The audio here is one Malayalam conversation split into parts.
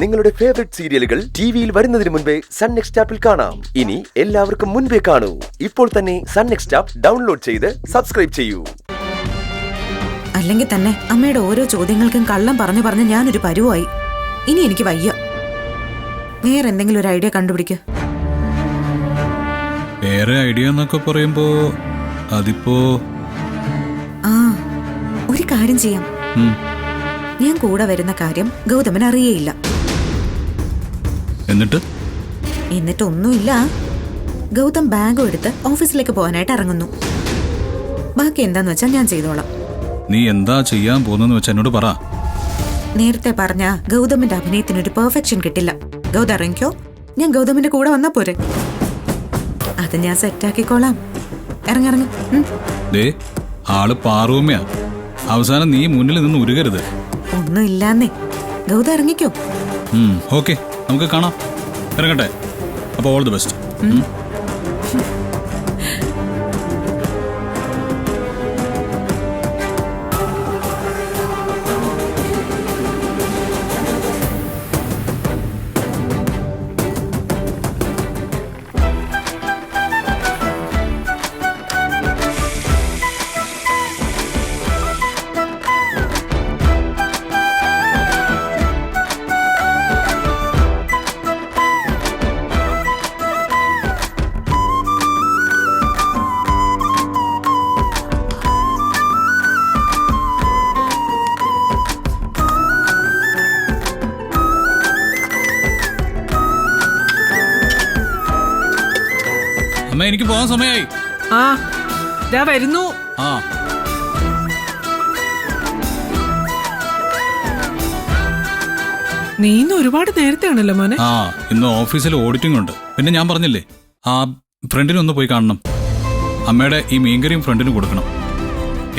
നിങ്ങളുടെ ഫേവറേറ്റ് സീരിയലുകൾ ടിവിയിൽ വരുന്നതിന് മുൻപേ സൺ നെക്സ്റ്റ് ആപ്പിൽ കാണാം. ഇനി എല്ലാവർക്കും മുൻപേ കാണൂ. ഇപ്പോൾ തന്നെ സൺ നെക്സ്റ്റ് ആപ്പ് ഡൗൺലോഡ് ചെയ്ത് സബ്സ്ക്രൈബ് ചെയ്യൂ. അല്ലെങ്കിൽ തന്നെ അമ്മയുടെ ഓരോ ചോദ്യങ്ങൾക്കും കള്ളം പറഞ്ഞു പറഞ്ഞ് ഞാനൊരു പരുവായി. ഇനി എനിക്ക് വയ്യ. വേറെ എന്തെങ്കിലും ഒരു ഐഡിയ കണ്ടുപിടിക്കുക. വേറെ ഐഡിയ എന്നൊക്കെ പറയുമ്പോ അതിപ്പോ ഒരു കാര്യം ചെയ്യാം. ഞാൻ കൂടെ വരുന്ന കാര്യം ഗൗതമൻ അറിയേയില്ല. എന്നിട്ടൊന്നുമില്ല. ഗൗതം ബാഗും എടുത്ത് ഓഫീസിലേക്ക് പോകാനായിട്ട് ഇറങ്ങുന്നു. ബാക്കി എന്താന്ന് വെച്ചാൽ ഞാൻ ചെയ്തോളാം. നീ എന്താ ചെയ്യാൻ പോകുന്നെന്ന് വെച്ചാൽ എന്നോട് പറ. നേരത്തെ പറഞ്ഞ ഗൗതമിന്റെ അഭിനയത്തിനൊരു പെർഫെക്ഷൻ കിട്ടില്ല. ഗൗതം ഇറങ്ങിക്കോ, ഞാൻ ഗൗതമിന്റെ കൂടെ വന്നാ പോരെ. അത് ഞാൻ സെറ്റാക്കിക്കോളാം. ഇറങ്ങിറങ്ങ. ആള് പാറുമ്മയാ. അവസാനം നീ മുന്നിൽ നിന്ന് ഉരുകരുത്. ഒന്നും ഇല്ലാന്നേ. ഗൗതം ഇറങ്ങിക്കോ. ഓക്കെ, നമുക്ക് കാണാം. ഇറങ്ങട്ടെ. അപ്പൊ ഓൾ ദി ബെസ്റ്റ്. അമ്മ, എനിക്ക് പോകാൻ സമയമായി. വരുന്നു. നീ ഇന്ന് ഒരുപാട് നേരത്തെ ആണല്ലോ മോനെ. ഇന്ന് ഓഫീസിൽ ഓഡിറ്റിംഗ് ഉണ്ട്. പിന്നെ ഞാൻ പറഞ്ഞില്ലേ, ആ ഫ്രണ്ടിനൊന്ന് പോയി കാണണം. അമ്മയുടെ ഈ മീൻകറിയും ഫ്രണ്ടിന് കൊടുക്കണം.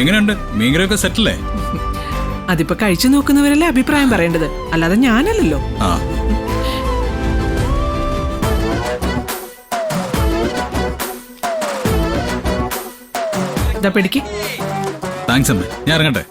എങ്ങനെയുണ്ട്? മീൻകറിയൊക്കെ സെറ്റല്ലേ? അതിപ്പോ കഴിച്ചു നോക്കുന്നവരല്ലേ അഭിപ്രായം പറയേണ്ടത്, അല്ലാതെ ഞാനല്ലല്ലോ. താങ്ക്സ് അമ്മ, ഞാൻ ഇറങ്ങട്ടെ.